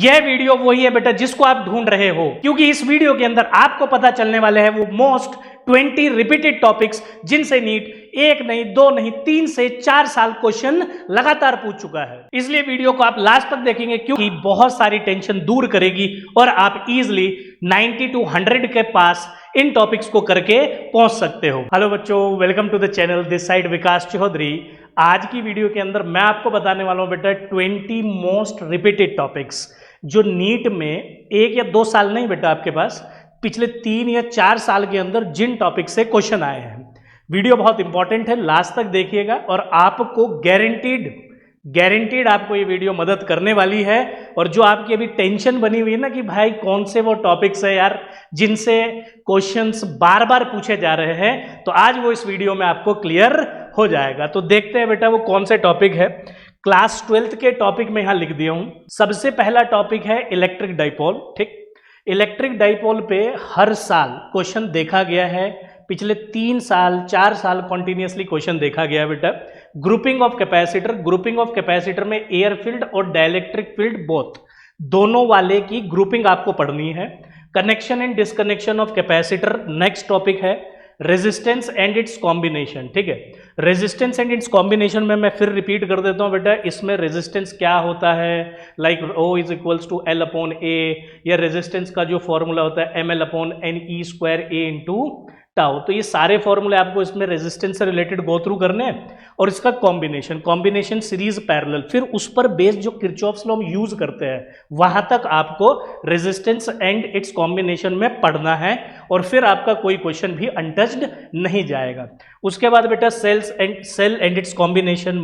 यह वीडियो वही है बेटा जिसको आप ढूंढ रहे हो, क्योंकि इस वीडियो के अंदर आपको पता चलने वाले हैं वो मोस्ट 20 रिपीटेड टॉपिक्स जिनसे नीट एक नहीं, दो नहीं, 3 से 4 साल क्वेश्चन लगातार पूछ चुका है। इसलिए वीडियो को आप लास्ट तक देखेंगे क्योंकि बहुत सारी टेंशन दूर करेगी और आप इजिली 90 to 100 के पास इन टॉपिक्स को करके पहुंच सकते हो। हेलो बच्चों, welcome to the channel, this side Vikas Chaudhary. आज की वीडियो के अंदर मैं आपको बताने वाला हूं बेटा 20 मोस्ट रिपीटेड टॉपिक्स जो नीट में 1 या 2 साल नहीं बेटा, आपके पास पिछले 3 या 4 साल के अंदर जिन टॉपिक से क्वेश्चन आए हैं। वीडियो बहुत इंपॉर्टेंट है, लास्ट तक देखिएगा और आपको गारंटीड आपको ये वीडियो मदद करने वाली है। और जो आपकी अभी टेंशन बनी हुई है ना कि भाई कौन से वो टॉपिक्स है यार जिनसे क्वेश्चंस बार बार पूछे जा रहे हैं, तो आज वो इस वीडियो में आपको क्लियर हो जाएगा। तो देखते हैं बेटा वो कौन से टॉपिक है। क्लास 12th के टॉपिक में यहां लिख दिया हूं। सबसे पहला टॉपिक है इलेक्ट्रिक डाइपोल। ठीक, इलेक्ट्रिक डाइपोल पे हर साल क्वेश्चन देखा गया है, पिछले 3 साल 4 साल कॉन्टिन्यूसली क्वेश्चन देखा गया है बेटा। ग्रुपिंग ऑफ कैपेसिटर में एयर फील्ड और डाइलेक्ट्रिक फील्ड बोथ दोनों वाले की ग्रुपिंग आपको पढ़नी है। Connection and disconnection of capacitor next topic है। Resistance and its combination. ठीक है, रेजिस्टेंस एंड इट्स कॉम्बिनेशन में मैं फिर रिपीट कर देता हूं बेटा, इसमें रेजिस्टेंस क्या होता है, like O is equals to L upon A, या रेजिस्टेंस का जो फॉर्मूला होता है ML upon NE square A into tau. तो ये सारे फॉर्मूले आपको इसमें रेजिस्टेंस से रिलेटेड गो थ्रू करने हैं। और इसका कॉम्बिनेशन सीरीज पैरेलल, फिर उस पर बेस्ड जो किरचॉफ्स लॉ हम यूज करते हैं वहां तक आपको रेजिस्टेंस एंड इट्स कॉम्बिनेशन में पढ़ना है और फिर आपका कोई क्वेश्चन भी अनटच्ड नहीं जाएगा। उसके बाद बेटा cell and its combination,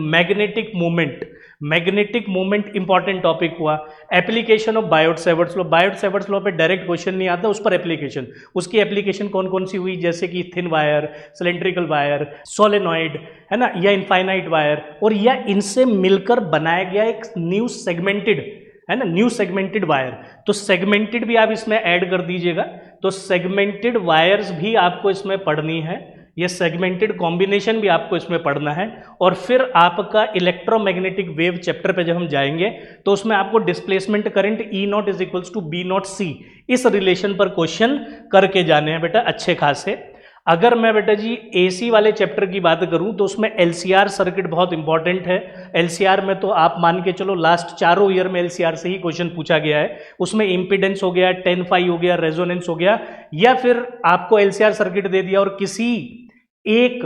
magnetic movement important topic हुआ। एप्लीकेशन ऑफ बायोट-सेवर्ट्स लॉ पे डायरेक्ट क्वेश्चन नहीं आता, उस पर एप्लीकेशन, उसकी एप्लीकेशन कौन कौन सी हुई, जैसे कि thin wire, cylindrical wire, solenoid है ना, या इनफाइनाइट वायर, और या इनसे मिलकर बनाया गया एक न्यू सेगमेंटेड वायर। तो सेगमेंटेड भी आप इसमें ऐड कर दीजिएगा। तो सेगमेंटेड वायर्स भी आपको इसमें पढ़नी है, ये सेगमेंटेड कॉम्बिनेशन भी आपको इसमें पढ़ना है। और फिर आपका इलेक्ट्रोमैग्नेटिक वेव चैप्टर पे जब हम जाएंगे तो उसमें आपको displacement current E0 is equals to B0C इस रिलेशन पर क्वेश्चन करके जाने हैं बेटा अच्छे खासे। अगर मैं बेटा जी AC वाले चैप्टर की बात करूं तो उसमें LCR सर्किट बहुत इंपॉर्टेंट है। LCR में तो आप मान के चलो लास्ट चारों ईयर में LCR से ही क्वेश्चन पूछा गया है। उसमें इम्पीडेंस हो गया, 10φ हो गया, रेजोनेंस हो गया, या फिर आपको LCR सर्किट दे दिया और किसी एक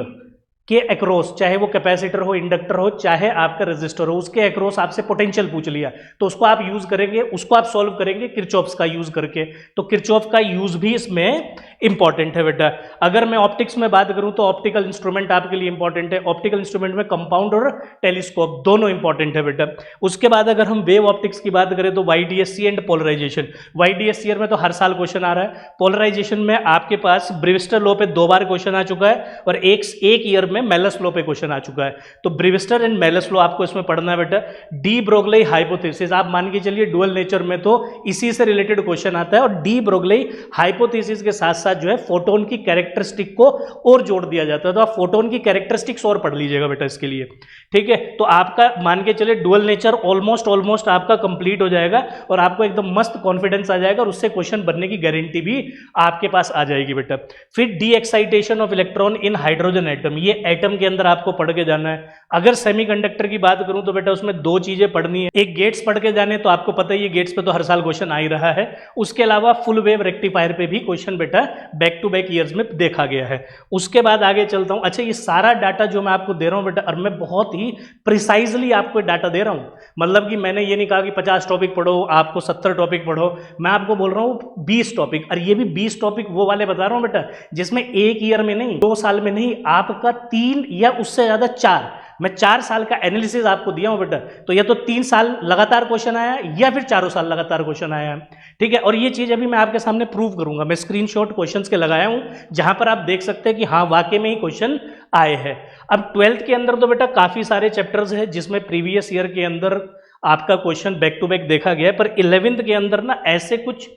के अक्रॉस, चाहे वो कैपेसिटर हो, इंडक्टर हो, चाहे आपका रेजिस्टर हो, उसके अक्रॉस आपसे पोटेंशियल पूछ लिया, तो उसको आप यूज करेंगे, उसको आप सॉल्व करेंगे किरचॉफ्स का यूज करके। तो किरचॉफ का यूज भी इसमें इंपॉर्टेंट है बेटा। अगर मैं ऑप्टिक्स में बात करूं तो ऑप्टिकल इंस्ट्रूमेंट आपके लिए इंपॉर्टेंट है। ऑप्टिकल इंस्ट्रूमेंट में कंपाउंड और टेलीस्कोप दोनों इंपॉर्टेंट है बेटा। उसके बाद अगर हम वेव ऑप्टिक्स की बात करें तो YDSC एंड पोलराइजेशन। YDSC में तो हर साल क्वेश्चन आ रहा है। पोलराइजेशन में आपके पास ब्रिविस्टर लॉ पे 2 बार क्वेश्चन आ चुका है और एक ईयर में मेलस लॉ पे क्वेश्चन आ चुका है। तो ब्रिविस्टर एंड मेलस लॉ आपको इसमें पढ़ना है बेटा। डी ब्रोगली हाइपोथेसिस, आप मान के चलिए डुअल नेचर में तो इसी से रिलेटेड क्वेश्चन आता है। और डी ब्रोगली हाइपोथेसिस के साथ साथ जो है फोटोन की कैरेक्टरिस्टिक को और जोड़ दिया जाता है। तो आप फोटोन की कैरेक्टरिस्टिक्स और पढ़ लीजिएगा बेटा इसके लिए। ठीक है, तो आपका मान के चलिए डुअल नेचर ऑलमोस्ट आपका कंप्लीट हो जाएगा और आपको एकदम मस्त कॉन्फिडेंस आ जाएगा और उससे क्वेश्चन बनने की गारंटी भी आपके पास आ जाएगी बेटा। फिर D excitation of electron in hydrogen atom, ये एटम के अंदर आपको पढ़ के जाना है। अगर सेमीकंडक्टर की बात करूं तो बेटा उसमें 2 चीजें पढ़नी है। एक गेट्स पढ़ के जाने, तो आपको पता ही है गेट्स पे तो हर साल क्वेश्चन आ ही रहा है। उसके अलावा फुल वेव रेक्टिफायर पे भी क्वेश्चन बेटा बैक टू बैक ईयर्स में देखा गया है। उसके बाद आगे चलता हूं। अच्छा, ये सारा डाटा जो मैं आपको दे रहा हूं बेटा, और मैं बहुत ही प्रिसाइजली आपको डाटा दे रहा हूं, मतलब कि मैंने ये नहीं कहा कि 50 टॉपिक पढ़ो, आपको 70 टॉपिक पढ़ो। मैं आपको बोल रहा हूं 20 टॉपिक, और ये भी 20 टॉपिक वो वाले बता रहा हूं बेटा जिसमें 1 ईयर में नहीं, 2 साल में नहीं, आपका 3 या उससे ज्यादा 4, मैं 4 साल का एनालिसिस आपको दिया हूं बेटा। तो या तो 3 साल लगातार क्वेश्चन आया या फिर 4 साल लगातार क्वेश्चन आया है। ठीक है, और ये चीज अभी मैं आपके सामने प्रूव करूंगा। मैं स्क्रीनशॉट क्वेश्चंस के लगाया हूं जहां पर आप देख सकते हैं कि हाँ वाकई में ही क्वेश्चन आए हैं। अब 12th के अंदर तो बेटा काफी सारे चैप्टर्स हैं जिसमें प्रीवियस ईयर के अंदर आपका क्वेश्चन बैक टू बैक देखा गया है, पर 11th के अंदर ना ऐसे कुछ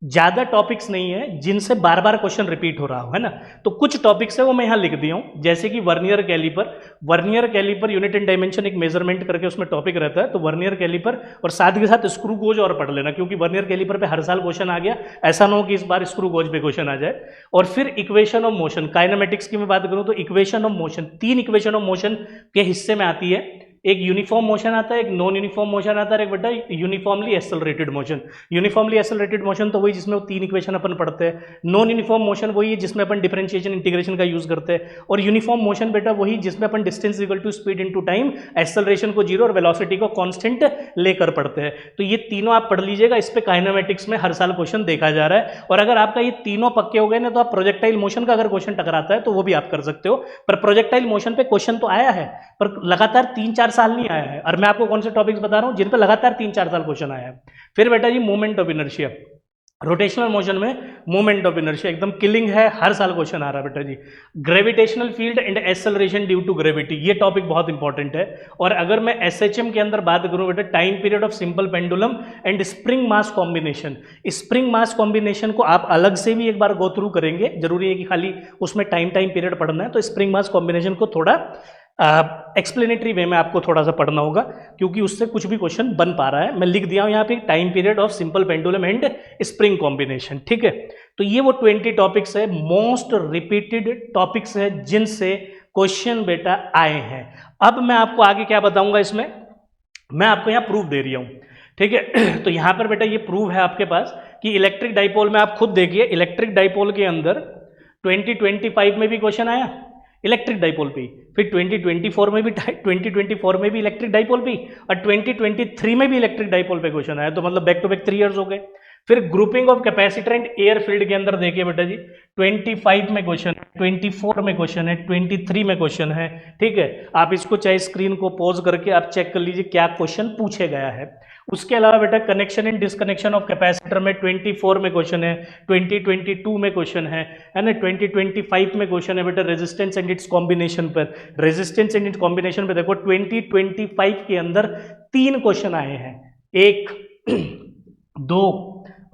ज्यादा टॉपिक्स नहीं है जिनसे बार बार क्वेश्चन रिपीट हो रहा हो, है ना। तो कुछ टॉपिक्स है वो मैं यहां लिख दिया हूं, जैसे कि vernier calliper unit and dimension एक मेजरमेंट करके उसमें टॉपिक रहता है, तो वर्नियर कैलिपर और साथ के साथ स्क्रू गोज और पढ़ लेना, क्योंकि वर्नियर कैलिपर पे हर साल क्वेश्चन आ गया, ऐसा ना हो कि इस बार स्क्रू गोज पे क्वेश्चन आ जाए। और फिर इक्वेशन ऑफ मोशन, काइनेमेटिक्स की मैं बात करूं तो equation of motion 3 equation of motion के हिस्से में आती है। एक यूनिफॉर्म मोशन आता है, एक नॉन यूनिफॉर्म मोशन आता है, एक बेटा uniformly accelerated motion. Uniformly accelerated motion तो वही जिसमें वो 3 इक्वेशन अपन पढ़ते हैं। नॉन यूनिफॉर्म मोशन वही है जिसमें अपन डिफरेंशिएशन इंटीग्रेशन का यूज करते हैं। और यूनिफॉर्म मोशन बेटा वही जिसमें अपन distance equal to speed into time, acceleration को 0 और वेलोसिटी को कांस्टेंट लेकर पढ़ते हैं। तो ये तीनों आप पढ़ लीजिएगा, इस पे काइनेमेटिक्स में हर साल क्वेश्चन देखा जा रहा है। और अगर आपका ये तीनों पक्के हो गए ना, तो आप प्रोजेक्टाइल मोशन का अगर क्वेश्चन टकराता है तो वो भी आप कर सकते हो। पर प्रोजेक्टाइल मोशन पे क्वेश्चन तो आया है, पर लगातार 3-4 साल नहीं आया है। और मैं आपको कौन से टॉपिक्स बता रहा हूं जिन पे लगातार 3-4 साल क्वेश्चन आया है। फिर बेटा जी movement of inertia, rotational motion में मूवमेंट ऑफ इनर्शिया एकदम किलिंग है, हर साल क्वेश्चन आ रहा है बेटा जी। Gravitational field and acceleration due to gravity, ये टॉपिक बहुत इंपॉर्टेंट है। और अगर मैं एसएचएम के अंदर बात करूं बेटा, time period of simple pendulum and spring mass combination, spring mass combination को आप अलग से भी एक बार गो थ्रू करेंगे, जरूरी है कि खाली उसमें टाइम पीरियड पढ़ना है। तो स्प्रिंग मास कॉम्बिनेशन को थोड़ा एक्सप्लेनेटरी वे में आपको थोड़ा सा पढ़ना होगा, क्योंकि उससे कुछ भी क्वेश्चन बन पा रहा है। मैं लिख दिया हूं यहाँ पे time period of simple pendulum and spring combination, ठीक है। तो ये वो 20 टॉपिक्स है, मोस्ट रिपीटेड टॉपिक्स है जिनसे क्वेश्चन बेटा आए हैं। अब मैं आपको आगे क्या बताऊंगा, इसमें मैं आपको यहाँ प्रूफ दे रही हूँ, ठीक है। तो यहाँ पर बेटा ये प्रूफ है आपके पास कि इलेक्ट्रिक डाइपोल में आप खुद देखिए, इलेक्ट्रिक डाइपोल के अंदर 2025 में भी क्वेश्चन आया इलेक्ट्रिक डाइपोल पे, फिर 2024 में भी इलेक्ट्रिक डाइपोल पे, और 2023 में भी इलेक्ट्रिक डाइपोल पे क्वेश्चन आया। तो मतलब बैक टू बैक 3 इयर्स हो गए। फिर grouping of capacitor and air field के अंदर देखिए बेटा जी, 25 में क्वेश्चन है, 24 में क्वेश्चन है, 23 में क्वेश्चन है, ठीक है। आप इसको चाहे स्क्रीन को पॉज करके आप चेक कर लीजिए क्या क्वेश्चन पूछे गया है। उसके अलावा बेटा connection and disconnection of capacitor में 24 में क्वेश्चन है, 2022 में क्वेश्चन है ना, 2025 में क्वेश्चन है बेटा रेजिस्टेंस एंड इट्स कॉम्बिनेशन पर। रेजिस्टेंस एंड इट्स कॉम्बिनेशन पर देखो 2025 के अंदर 3 क्वेश्चन आए हैं, 1, 2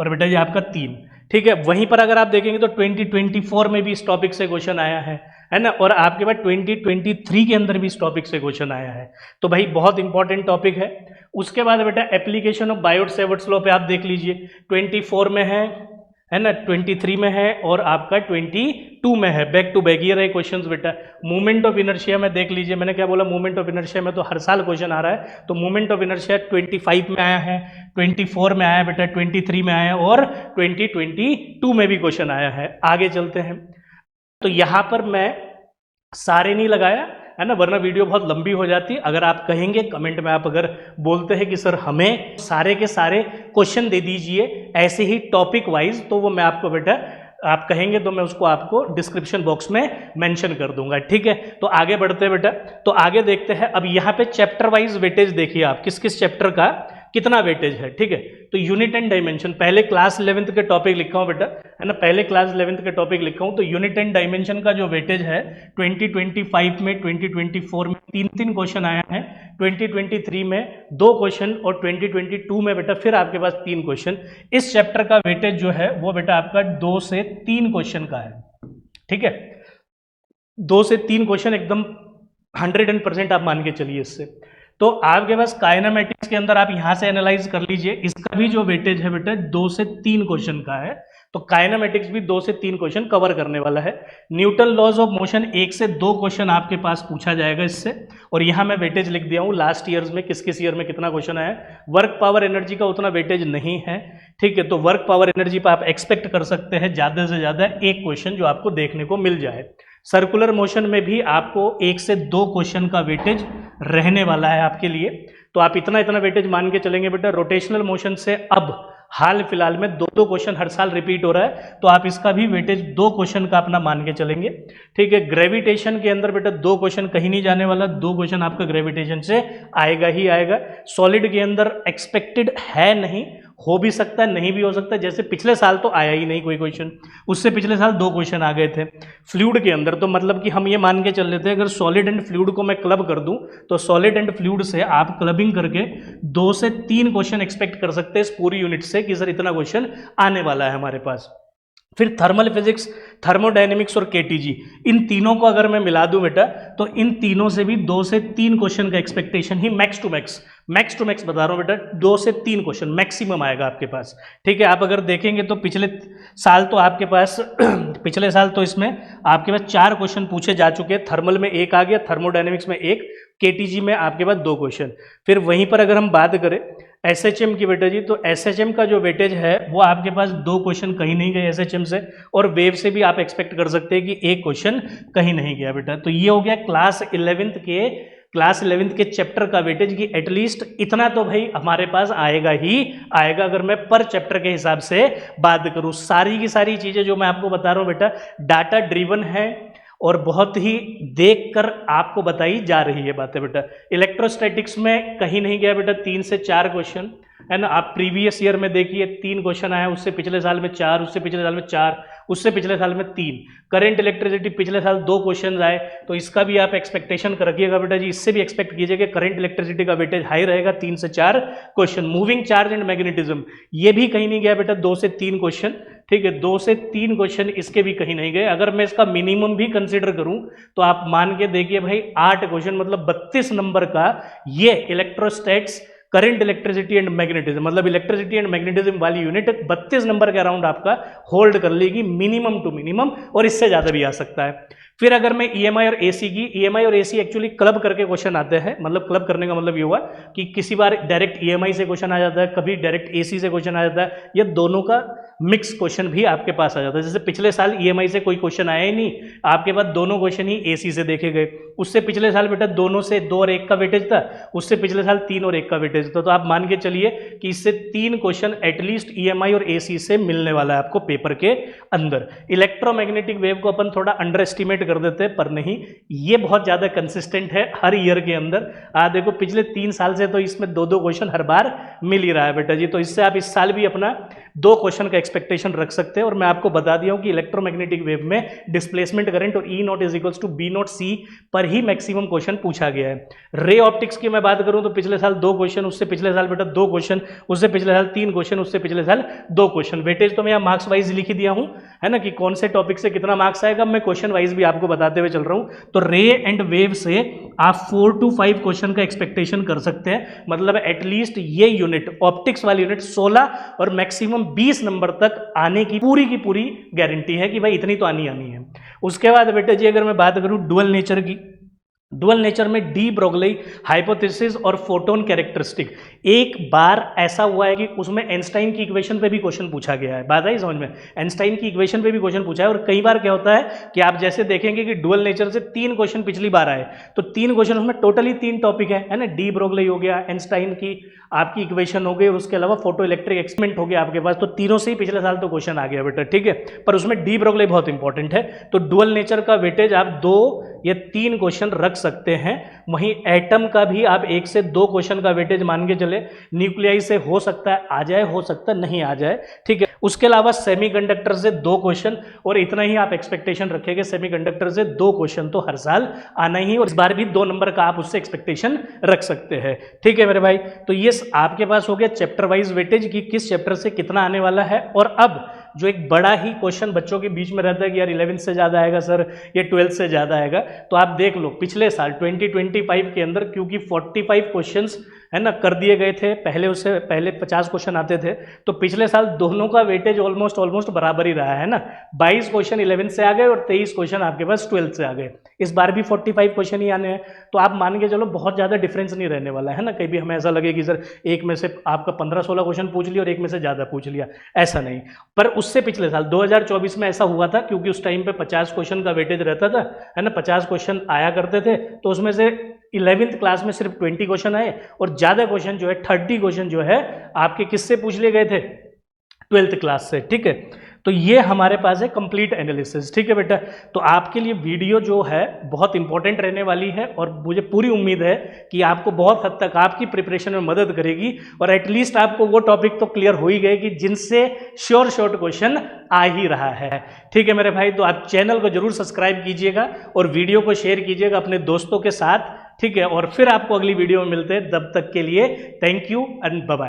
और बेटा ये आपका 3, ठीक है। वहीं पर अगर आप देखेंगे तो 2024 में भी इस टॉपिक से क्वेश्चन आया है ना, और आपके पास 2023 के अंदर भी इस टॉपिक से क्वेश्चन आया है। तो भाई बहुत इंपॉर्टेंट टॉपिक है। उसके बाद बेटा एप्लीकेशन ऑफ बायोट-सेवर्ट्स लॉ पे आप देख लीजिए, 24 में है ना, 23 में है और आपका 22 में है, बैक टू बैक ये रहे क्वेश्चंस बेटा। मूवमेंट ऑफ इनर्शिया में देख लीजिए, मैंने क्या बोला, मूवमेंट ऑफ इनर्शिया में तो हर साल क्वेश्चन आ रहा है। तो मूवमेंट ऑफ इनर्शिया 25 में आया है, 24 में आया बेटा, 23 में आया और 2022 में भी क्वेश्चन आया है। आगे चलते हैं। तो यहां पर मैं सारे नहीं लगाया है ना, वरना वीडियो बहुत लंबी हो जाती। अगर आप कहेंगे कमेंट में, आप अगर बोलते हैं कि सर हमें सारे के सारे क्वेश्चन दे दीजिए ऐसे ही टॉपिक वाइज, तो वो मैं आपको बेटा, आप कहेंगे तो मैं उसको आपको डिस्क्रिप्शन बॉक्स में मेंशन कर दूंगा, ठीक है। तो आगे बढ़ते हैं बेटा, तो आगे देखते हैं। अब यहाँ पे चैप्टर वाइज वेटेज देखिए आप, किस किस चैप्टर का कितना वेटेज है, ठीक है। तो यूनिट एंड डायमेंशन पहले क्लास 11th के टॉपिक लिखा हूं बेटा, है ना, पहले क्लास 11th के टॉपिक लिखा हूं। तो यूनिट एंड डायमेंशन का जो वेटेज है 2025 में, 2024 में 3 क्वेश्चन आया है, 2023 में 2 क्वेश्चन और 2022 में बेटा फिर आपके पास 3 क्वेश्चन। इस चैप्टर का वेटेज जो है वो बेटा आपका 2 से 3 क्वेश्चन का है, ठीक है। 2 से 3 क्वेश्चन एकदम 100% आप मान के चलिए इससे। तो आपके पास काइनेमेटिक्स के अंदर आप यहां से एनालाइज कर लीजिए, इसका भी जो वेटेज है बेटा 2 से 3 क्वेश्चन का है। तो काइनेमेटिक्स भी 2 से 3 क्वेश्चन कवर करने वाला है। न्यूटन लॉज ऑफ मोशन 1 से 2 क्वेश्चन आपके पास पूछा जाएगा इससे, और यहां मैं वेटेज लिख दिया हूं लास्ट ईयर्स में किस किस ईयर में कितना क्वेश्चन आया। वर्क पावर एनर्जी का उतना वेटेज नहीं है, ठीक है। तो वर्क पावर एनर्जी पर आप एक्सपेक्ट कर सकते हैं ज्यादा से ज्यादा 1 क्वेश्चन जो आपको देखने को मिल जाए। सर्कुलर मोशन में भी आपको 1 से 2 क्वेश्चन का वेटेज रहने वाला है आपके लिए। तो आप इतना इतना वेटेज मान के चलेंगे बेटा। रोटेशनल मोशन से अब हाल फिलहाल में 2 क्वेश्चन हर साल रिपीट हो रहा है, तो आप इसका भी वेटेज 2 क्वेश्चन का अपना मान के चलेंगे, ठीक है। ग्रेविटेशन के अंदर बेटा 2 क्वेश्चन कहीं नहीं जाने वाला, 2 क्वेश्चन आपका ग्रेविटेशन से आएगा ही आएगा। सॉलिड के अंदर एक्सपेक्टेड है नहीं, हो भी सकता है, नहीं भी हो सकता है। जैसे पिछले साल तो आया ही नहीं कोई क्वेश्चन, उससे पिछले साल 2 क्वेश्चन आ गए थे फ्लूइड के अंदर। तो मतलब कि हम ये मान के चल लेते हैं अगर सॉलिड एंड फ्लूइड को मैं क्लब कर दूं तो सॉलिड एंड फ्लूइड से आप क्लबिंग करके 2 से 3 क्वेश्चन एक्सपेक्ट कर सकते हैं इस पूरी यूनिट से कि सर इतना क्वेश्चन आने वाला है हमारे पास। फिर थर्मल फिजिक्स, थर्मोडायनेमिक्स और केटीजी, इन तीनों को अगर मैं मिला दूं बेटा तो इन तीनों से भी 2 से 3 क्वेश्चन का एक्सपेक्टेशन ही मैक्स टू मैक्स बता रहा हूं बेटा, 2 से 3 क्वेश्चन मैक्सिमम आएगा आपके पास। ठीक है, आप अगर देखेंगे तो पिछले साल तो आपके पास पिछले साल तो इसमें आपके पास 4 क्वेश्चन पूछे जा चुके हैं। थर्मल में 1 आ गया, थर्मोडायनेमिक्स में 1, केटीजी में आपके पास 2 क्वेश्चन। फिर वहीं पर अगर हम बात करें एसएचएम की बेटा जी, तो एसएचएम का जो वेटेज है वो आपके पास 2 क्वेश्चन कहीं नहीं गए एसएचएम से, और वेव से भी आप एक्सपेक्ट कर सकते हैं कि 1 क्वेश्चन कहीं नहीं गया बेटा। तो ये हो गया क्लास 11th के चैप्टर का वेटेज कि एटलीस्ट इतना तो भाई हमारे पास आएगा ही आएगा। अगर मैं पर चैप्टर के हिसाब से बात करूं, सारी की सारी चीजें जो मैं आपको बता रहा हूं बेटा डाटा ड्रिवन है और बहुत ही देखकर आपको बताई जा रही है बातें बेटा। इलेक्ट्रोस्टैटिक्स में कहीं नहीं गया बेटा, 3 से 4 क्वेश्चन है ना। आप प्रीवियस ईयर में देखिए 3 क्वेश्चन आया, उससे पिछले साल में 4, उससे पिछले साल में 4, उससे पिछले साल में 3। करंट इलेक्ट्रिसिटी पिछले साल 2 क्वेश्चन आए, तो इसका भी आप एक्सपेक्टेशन कर रखिएगा बेटा जी। इससे भी एक्सपेक्ट कीजिए कि करंट इलेक्ट्रिसिटी का वेटेज हाई रहेगा, 3 से 4 question. Moving charge and magnetism, ये भी कहीं नहीं गया बेटा, 2 से 3 क्वेश्चन। ठीक है, 2 से 3 क्वेश्चन इसके भी कहीं नहीं गए। अगर मैं इसका मिनिमम भी कंसीडर करूं तो आप मान के देखिए भाई 8 क्वेश्चन, मतलब 32 नंबर का ये इलेक्ट्रोस्टैट्स, करंट इलेक्ट्रिसिटी एंड मैग्नेटिज्म, मतलब इलेक्ट्रिसिटी एंड मैग्नेटिज्म वाली यूनिट 32 नंबर के अराउंड आपका होल्ड कर लेगी मिनिमम टू मिनिमम, और इससे ज्यादा भी आ सकता है। फिर अगर मैं ईएमआई और एसी की, ईएमआई और एसी एक्चुअली क्लब करके क्वेश्चन आते हैं। मतलब क्लब करने का मतलब ये हुआ कि किसी बार डायरेक्ट ईएमआई से क्वेश्चन आ जाता है, कभी डायरेक्ट एसी से क्वेश्चन आ जाता है, या दोनों का मिक्स क्वेश्चन भी आपके पास आ जाता है। जैसे पिछले साल ईएमआई से कोई क्वेश्चन आया ही नहीं, आपके पास दोनों क्वेश्चन ही एसी से देखे गए। उससे पिछले साल बेटा दोनों से 2 और 1 का वेटेज था, उससे पिछले साल 3 और 1 का वेटेज था। तो आप मान के चलिए कि इससे 3 क्वेश्चन एटलीस्ट ईएमआई और एसी से मिलने वाला है आपको पेपर के अंदर। इलेक्ट्रोमैग्नेटिक वेव को अपन थोड़ा अंडर एस्टिमेट कर देते हैं, पर नहीं, ये बहुत ज्यादा कंसिस्टेंट है हर ईयर के अंदर। देखो पिछले 3 साल से तो इसमें 2-2 क्वेश्चन हर बार मिल ही रहा है बेटा जी। तो इससे आप इस साल भी अपना 2 क्वेश्चन का एक्सपेक्टेशन रख सकते हैं। और मैं आपको बता दिया हूं कि इलेक्ट्रोमैग्नेटिक वेव में डिस्प्लेसमेंट करंट और E not is equals to B not C पर ही मैक्सिमम क्वेश्चन पूछा गया है। रे ऑप्टिक्स की मैं बात करूं तो पिछले साल 2 क्वेश्चन, उससे पिछले साल बेटा 2 क्वेश्चन, उससे पिछले साल 3 क्वेश्चन, उससे पिछले साल 2 क्वेश्चन। वेटेज तो मैं यहाँ मार्क्स वाइज लिख ही दिया हूं, है ना, कि कौन से टॉपिक से कितना मार्क्स आएगा। मैं क्वेश्चन वाइज भी आपको बताते हुए चल रहा हूं। तो रे एंड वेव से आप 4 to 5 क्वेश्चन का एक्सपेक्टेशन कर सकते हैं। मतलब एटलीस्ट ये यूनिट, ऑप्टिक्स वाली यूनिट 16 और मैक्सिमम 20 नंबर तक आने की पूरी गारंटी है कि भाई इतनी तो आनी है। उसके बाद बेटा जी अगर मैं बात करूं डुअल नेचर की, डुअल नेचर में डी ब्रोगली हाइपोथेसिस और फोटोन कैरेक्टरिस्टिक, एक बार ऐसा हुआ है कि उसमें आइंस्टाइन की इक्वेशन पे भी क्वेश्चन पूछा गया है। बात आई समझ में? आइंस्टाइन की इक्वेशन पे भी क्वेश्चन पूछा है। और कई बार क्या होता है कि आप जैसे देखेंगे कि डुअल नेचर से 3 क्वेश्चन पिछली बार आए, तो 3 क्वेश्चन उसमें टोटली 3 टॉपिक है ना। डी ब्रोगली हो गया, आइंस्टाइन की आपकी इक्वेशन हो गई, और उसके अलावा फोटो इलेक्ट्रिक एक्सपेरिमेंट हो गया आपके पास। तो तीनों से ही पिछले साल तो क्वेश्चन आ गया बेटा, ठीक है। पर उसमें डी ब्रोगली बहुत इंपॉर्टेंट है। तो डुअल नेचर का वेटेज आप 2 या 3 क्वेश्चन रख सकते हैं। वहीं एटम का भी आप 1 से 2 क्वेश्चन का वेटेज मान के चले। न्यूक्लियाई से हो सकता है आ जाए, हो सकता है नहीं आ जाए, ठीक है। उसके अलावा सेमीकंडक्टर से 2 क्वेश्चन, और इतना ही आप एक्सपेक्टेशन रखेंगे। सेमीकंडक्टर से 2 क्वेश्चन तो हर साल आना ही, और इस बार भी 2 नंबर का आप उससे एक्सपेक्टेशन रख सकते हैं, ठीक है मेरे भाई। तो ये आपके पास हो गया चैप्टर वाइज वेटेज कि किस चैप्टर से कितना आने वाला है। और अब जो एक बड़ा ही क्वेश्चन बच्चों के बीच में रहता है कि यार 11th से ज़्यादा आएगा सर, ये 12th से ज़्यादा आएगा, तो आप देख लो पिछले साल 2025 के अंदर, क्योंकि 45 क्वेश्चंस है ना कर दिए गए थे पहले, उससे पहले 50 क्वेश्चन आते थे, तो पिछले साल दोनों का वेटेज ऑलमोस्ट बराबर ही रहा है ना। 22 क्वेश्चन 11th से आ गए और 23 क्वेश्चन आपके पास 12th से आ गए। इस बार भी 45 क्वेश्चन ही आने हैं। तो आप मान के चलो बहुत ज़्यादा डिफरेंस नहीं रहने वाला है ना। कहीं भी हमें ऐसा लगे कि सर एक में से आपका 15-16 क्वेश्चन पूछ लिया और एक में से ज़्यादा पूछ लिया, ऐसा नहीं। पर उससे पिछले साल 2024 में ऐसा हुआ था, क्योंकि उस टाइम पे 50 क्वेश्चन का वेटेज रहता था, है ना, 50 क्वेश्चन आया करते थे। तो उसमें से 11th क्लास में सिर्फ 20 क्वेश्चन आए, और ज़्यादा क्वेश्चन जो है 30 क्वेश्चन जो है आपके किससे पूछ लिए गए थे? 12th क्लास से, ठीक है। तो ये हमारे पास है कंप्लीट एनालिसिस। ठीक है बेटा, तो आपके लिए वीडियो जो है बहुत इंपॉर्टेंट रहने वाली है और मुझे पूरी उम्मीद है कि आपको बहुत हद तक आपकी प्रिपरेशन में मदद करेगी और एटलीस्ट आपको वो टॉपिक तो क्लियर हो ही गए कि जिनसे श्योर शॉर्ट क्वेश्चन आ ही रहा है। ठीक है मेरे भाई, तो आप चैनल को जरूर सब्सक्राइब कीजिएगा और वीडियो को शेयर कीजिएगा अपने दोस्तों के साथ। ठीक है, और फिर आपको अगली वीडियो में मिलते हैं, तब तक के लिए thank you and bye bye.